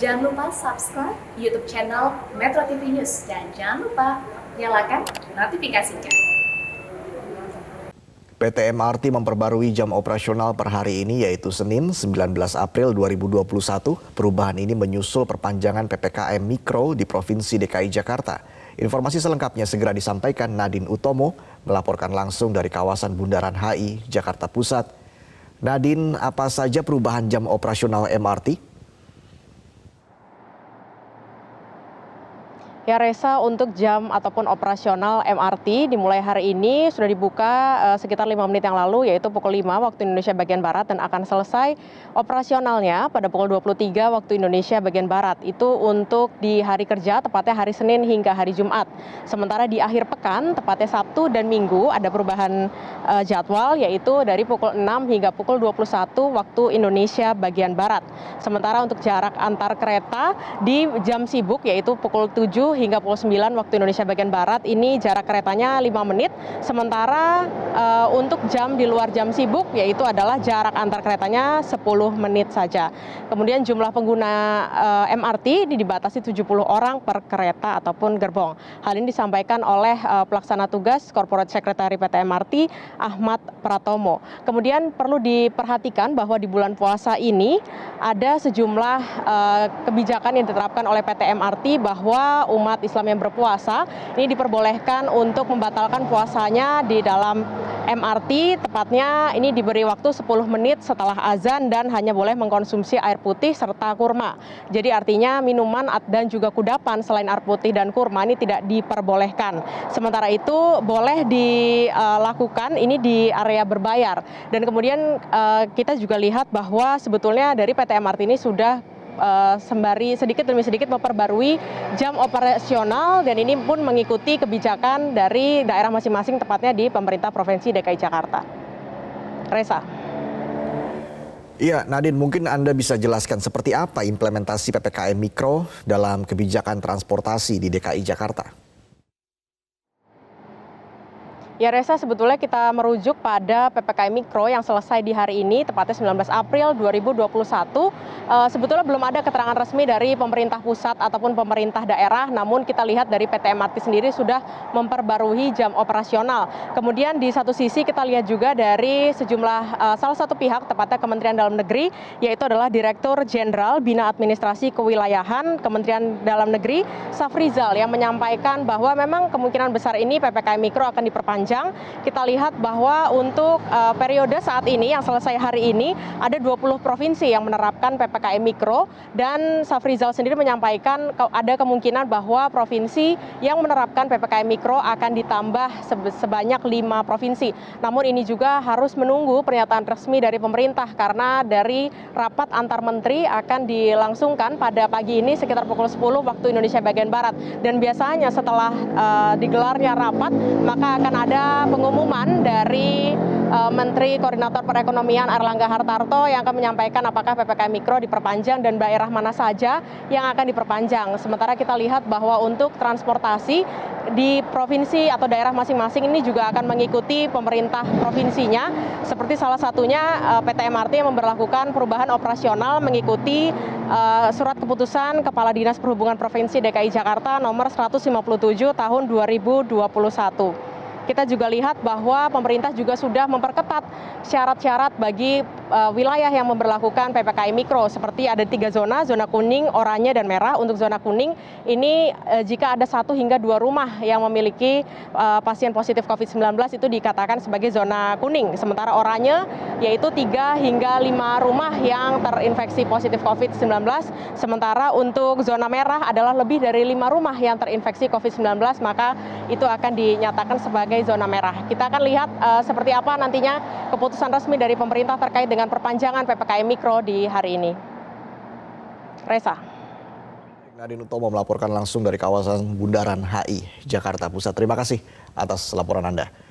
Jangan lupa subscribe YouTube channel Metro TV News dan jangan lupa nyalakan notifikasinya. PT MRT memperbarui jam operasional per hari ini yaitu Senin 19 April 2021. Perubahan ini menyusul perpanjangan PPKM Mikro di Provinsi DKI Jakarta. Informasi selengkapnya segera disampaikan Nadine Utomo melaporkan langsung dari kawasan Bundaran HI, Jakarta Pusat. Nadine, apa saja perubahan jam operasional MRT? Ya Reza, untuk jam ataupun operasional MRT dimulai hari ini sudah dibuka sekitar 5 menit yang lalu, yaitu pukul 5 waktu Indonesia bagian Barat, dan akan selesai operasionalnya pada pukul 23 waktu Indonesia bagian Barat. Itu untuk di hari kerja, tepatnya hari Senin hingga hari Jumat. Sementara di akhir pekan, tepatnya Sabtu dan Minggu, ada perubahan jadwal, yaitu dari pukul 6 hingga pukul 21 waktu Indonesia bagian Barat. Sementara untuk jarak antar kereta di jam sibuk, yaitu pukul 7 hingga pukul 9 waktu Indonesia bagian Barat, ini jarak keretanya 5 menit. Sementara untuk jam di luar jam sibuk, yaitu adalah jarak antar keretanya 10 menit saja. Kemudian jumlah pengguna MRT ini dibatasi 70 orang per kereta ataupun gerbong. Hal ini disampaikan oleh pelaksana tugas Corporate Secretary PT MRT Ahmad Pratomo. Kemudian perlu diperhatikan bahwa di bulan puasa ini ada sejumlah kebijakan yang diterapkan oleh PT MRT bahwa umat Islam yang berpuasa ini diperbolehkan untuk membatalkan puasanya di dalam MRT, tepatnya ini diberi waktu 10 menit setelah azan dan hanya boleh mengkonsumsi air putih serta kurma. Jadi artinya minuman dan juga kudapan selain air putih dan kurma ini tidak diperbolehkan. Sementara itu boleh dilakukan ini di area berbayar. Dan kemudian kita juga lihat bahwa sebetulnya dari PT MRT ini sudah sembari sedikit demi sedikit memperbarui jam operasional, dan ini pun mengikuti kebijakan dari daerah masing-masing, tepatnya di pemerintah Provinsi DKI Jakarta. Reza. Iya, Nadine, mungkin Anda bisa jelaskan seperti apa implementasi PPKM Mikro dalam kebijakan transportasi di DKI Jakarta? Ya Reza, sebetulnya kita merujuk pada PPKM Mikro yang selesai di hari ini, tepatnya 19 April 2021. Sebetulnya belum ada keterangan resmi dari pemerintah pusat ataupun pemerintah daerah, namun kita lihat dari PT MRT sendiri sudah memperbarui jam operasional. Kemudian di satu sisi kita lihat juga dari sejumlah salah satu pihak, tepatnya Kementerian Dalam Negeri, yaitu adalah Direktur Jenderal Bina Administrasi Kewilayahan Kementerian Dalam Negeri, Safrizal, yang menyampaikan bahwa memang kemungkinan besar ini PPKM Mikro akan diperpanjang. Kita lihat bahwa untuk periode saat ini yang selesai hari ini ada 20 provinsi yang menerapkan PPKM Mikro, dan Safrizal sendiri menyampaikan ada kemungkinan bahwa provinsi yang menerapkan PPKM Mikro akan ditambah sebanyak 5 provinsi. Namun ini juga harus menunggu pernyataan resmi dari pemerintah karena dari rapat antar menteri akan dilangsungkan pada pagi ini sekitar pukul 10 waktu Indonesia bagian Barat. Dan biasanya setelah digelarnya rapat maka akan ada pengumuman dari Menteri Koordinator Perekonomian Airlangga Hartarto yang akan menyampaikan apakah PPKM Mikro diperpanjang dan daerah mana saja yang akan diperpanjang. Sementara kita lihat bahwa untuk transportasi di provinsi atau daerah masing-masing ini juga akan mengikuti pemerintah provinsinya. Seperti salah satunya PT MRT yang memberlakukan perubahan operasional mengikuti surat keputusan Kepala Dinas Perhubungan Provinsi DKI Jakarta nomor 157 tahun 2021. Kita juga lihat bahwa pemerintah juga sudah memperketat syarat-syarat bagi wilayah yang memberlakukan PPKM Mikro, seperti ada 3 zona kuning, oranye, dan merah. Untuk zona kuning ini jika ada 1 hingga 2 rumah yang memiliki pasien positif COVID-19 itu dikatakan sebagai zona kuning. Sementara oranye yaitu 3 hingga 5 rumah yang terinfeksi positif COVID-19. Sementara untuk zona merah adalah lebih dari 5 rumah yang terinfeksi COVID-19, maka itu akan dinyatakan sebagai zona merah. Kita akan lihat seperti apa nantinya keputusan resmi dari pemerintah terkait dengan perpanjangan PPKM Mikro di hari ini. Reza. Nadine Utomo melaporkan langsung dari kawasan Bundaran HI, Jakarta Pusat. Terima kasih atas laporan Anda.